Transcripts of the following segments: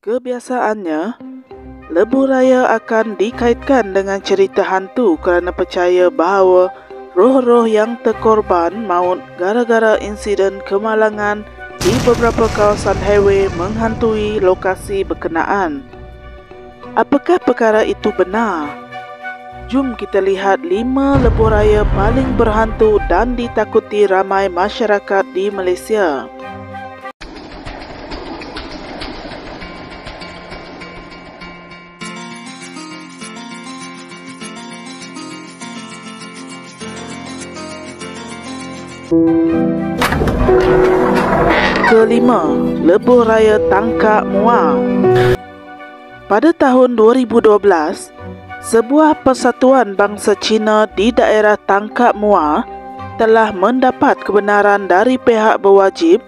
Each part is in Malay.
Kebiasaannya, lebuh raya akan dikaitkan dengan cerita hantu kerana percaya bahawa roh-roh yang terkorban maut gara-gara insiden kemalangan di beberapa kawasan highway menghantui lokasi berkenaan. Apakah perkara itu benar? Jom kita lihat 5 lebuh raya paling berhantu dan ditakuti ramai masyarakat di Malaysia. Kelima, lebuh raya Tangkak Muar. Pada tahun 2012, sebuah persatuan bangsa Cina di daerah Tangkak Muar telah mendapat kebenaran dari pihak berwajib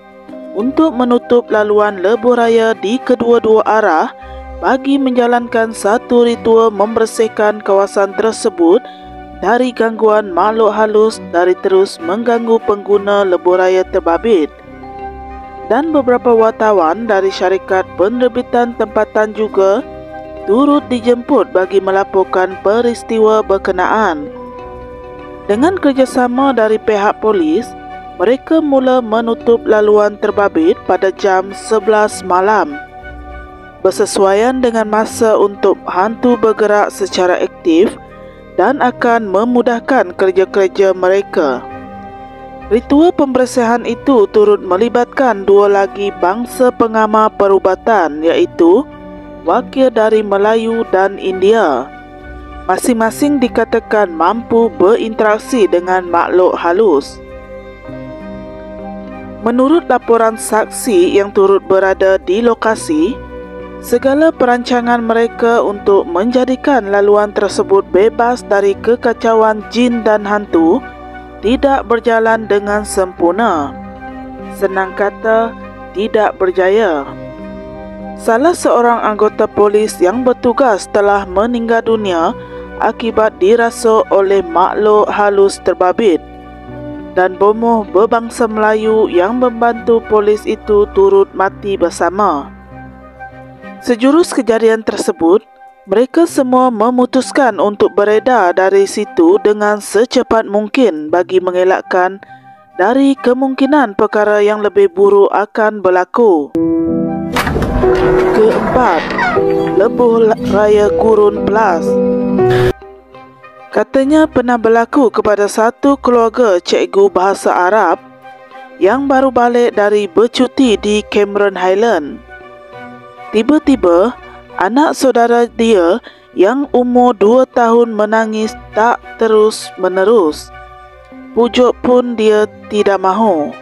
untuk menutup laluan lebuh raya di kedua-dua arah bagi menjalankan satu ritual membersihkan kawasan tersebut dari gangguan makhluk halus dari terus mengganggu pengguna lebuh raya terbabit. Dan beberapa wartawan dari syarikat penerbitan tempatan juga turut dijemput bagi melaporkan peristiwa berkenaan. Dengan kerjasama dari pihak polis, mereka mula menutup laluan terbabit pada jam 11 malam. Bersesuaian dengan masa untuk hantu bergerak secara aktif dan akan memudahkan kerja-kerja mereka. Ritual pembersihan itu turut melibatkan dua lagi bangsa pengamal perubatan, iaitu wakil dari Melayu dan India. Masing-masing dikatakan mampu berinteraksi dengan makhluk halus. Menurut laporan saksi yang turut berada di lokasi, segala perancangan mereka untuk menjadikan laluan tersebut bebas dari kekacauan jin dan hantu tidak berjalan dengan sempurna. Senang kata, tidak berjaya. Salah seorang anggota polis yang bertugas telah meninggal dunia akibat dirasuk oleh makhluk halus terbabit, dan bomoh berbangsa Melayu yang membantu polis itu turut mati bersama. Sejurus kejadian tersebut, mereka semua memutuskan untuk beredar dari situ dengan secepat mungkin bagi mengelakkan dari kemungkinan perkara yang lebih buruk akan berlaku. Keempat, lebuh raya Gurun Plus. Katanya pernah berlaku kepada satu keluarga cikgu bahasa Arab yang baru balik dari bercuti di Cameron Highland. Tiba-tiba, anak saudara dia yang umur 2 tahun menangis tak terus-menerus. Pujuk pun dia tidak mahu.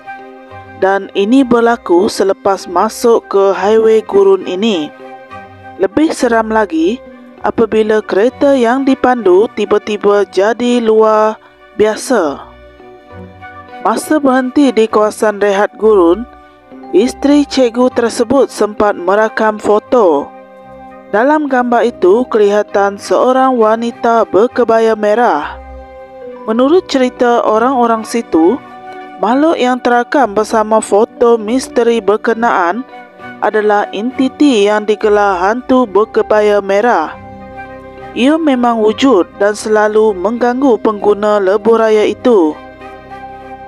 Dan ini berlaku selepas masuk ke highway gurun ini. Lebih seram lagi, apabila kereta yang dipandu tiba-tiba jadi luar biasa. Masa berhenti di kawasan rehat gurun, isteri cikgu tersebut sempat merakam foto. Dalam gambar itu kelihatan seorang wanita berkebaya merah. Menurut cerita orang-orang situ, makhluk yang terakam bersama foto misteri berkenaan adalah entiti yang digelar hantu berkebaya merah. Ia memang wujud dan selalu mengganggu pengguna lebuh raya itu.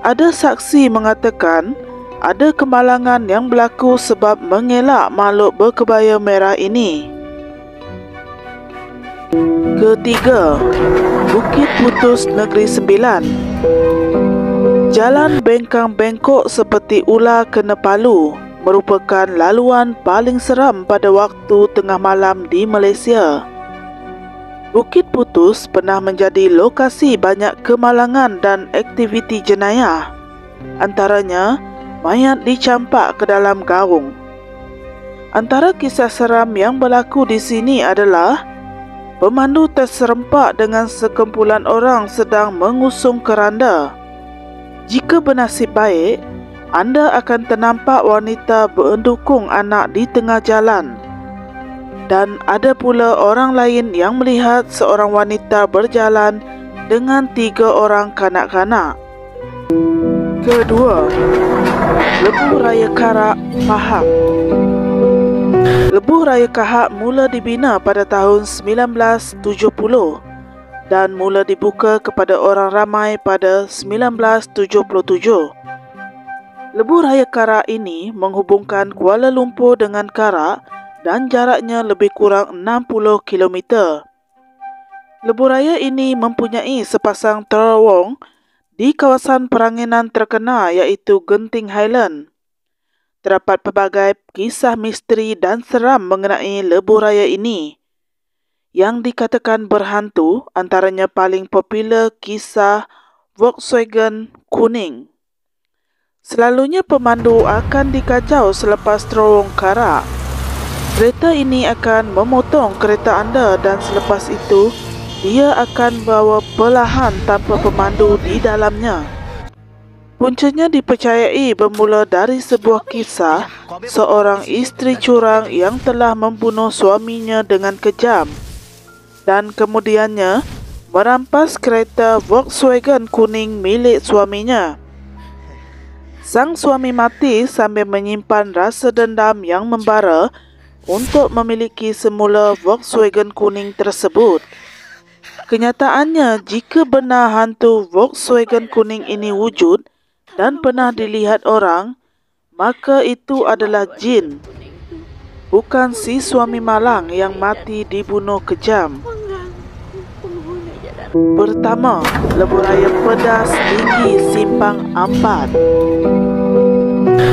Ada saksi mengatakan ada kemalangan yang berlaku sebab mengelak makhluk berkebaya merah ini. Ketiga, Bukit Putus Negeri Sembilan. Jalan bengkang-bengkok seperti ular kena palu merupakan laluan paling seram pada waktu tengah malam di Malaysia. Bukit Putus pernah menjadi lokasi banyak kemalangan dan aktiviti jenayah. Antaranya, mayat dicampak ke dalam karung. Antara kisah seram yang berlaku di sini adalah pemandu terserempak dengan sekumpulan orang sedang mengusung keranda. Jika bernasib baik, anda akan ternampak wanita berdukung anak di tengah jalan. Dan ada pula orang lain yang melihat seorang wanita berjalan dengan 3 orang kanak-kanak. Kedua, lebuh raya Karak, Pahang. Lebuh Raya Kahak mula dibina pada tahun 1970 dan mula dibuka kepada orang ramai pada 1977. Lebuh Raya Karak ini menghubungkan Kuala Lumpur dengan Karak dan jaraknya lebih kurang 60 km. Lebuh Raya ini mempunyai sepasang terowong di kawasan peranginan terkenal iaitu Genting Highland. Terdapat pelbagai kisah misteri dan seram mengenai lebuh raya ini. Yang dikatakan berhantu, antaranya paling popular kisah Volkswagen kuning. Selalunya pemandu akan dikacau selepas terowong Karak. Kereta ini akan memotong kereta anda dan selepas itu, dia akan bawa perlahan tanpa pemandu di dalamnya. Puncanya dipercayai bermula dari sebuah kisah seorang isteri curang yang telah membunuh suaminya dengan kejam dan kemudiannya merampas kereta Volkswagen kuning milik suaminya. Sang suami mati sambil menyimpan rasa dendam yang membara untuk memiliki semula Volkswagen kuning tersebut. Kenyataannya, jika benar hantu Volkswagen kuning ini wujud dan pernah dilihat orang, maka itu adalah jin, bukan si suami malang yang mati dibunuh kejam. Pertama, lebuh raya pedas tinggi Simpang Ampat.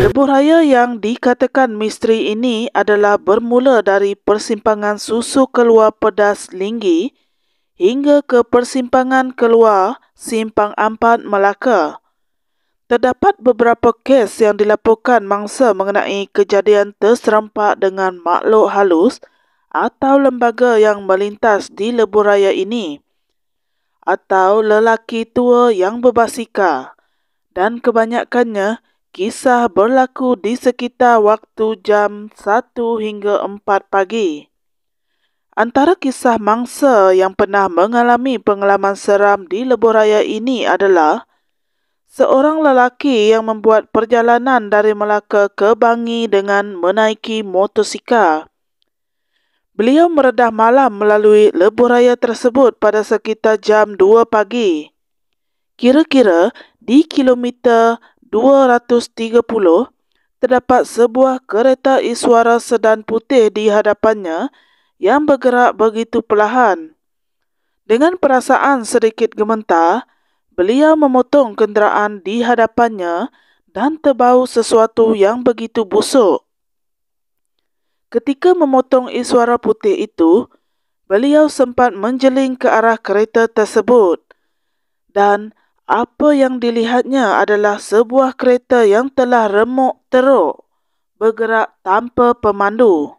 Lebuh raya yang dikatakan misteri ini adalah bermula dari persimpangan Susu Keluar Pedas Linggi hingga ke persimpangan keluar Simpang Ampat Melaka. Terdapat beberapa kes yang dilaporkan mangsa mengenai kejadian terserempak dengan makhluk halus atau lembaga yang melintas di lebuh raya ini, atau lelaki tua yang berbasikal, dan kebanyakannya kisah berlaku di sekitar waktu jam 1 hingga 4 pagi. Antara kisah mangsa yang pernah mengalami pengalaman seram di lebuh raya ini adalah seorang lelaki yang membuat perjalanan dari Melaka ke Bangi dengan menaiki motosikal. Beliau meredah malam melalui lebuh raya tersebut pada sekitar jam 2 pagi. Kira-kira di kilometer 230, terdapat sebuah kereta iswara sedan putih di hadapannya yang bergerak begitu perlahan. Dengan perasaan sedikit gemetar, beliau memotong kenderaan di hadapannya dan terbau sesuatu yang begitu busuk. Ketika memotong iswara putih itu, beliau sempat menjeling ke arah kereta tersebut. Dan apa yang dilihatnya adalah sebuah kereta yang telah remuk teruk, bergerak tanpa pemandu.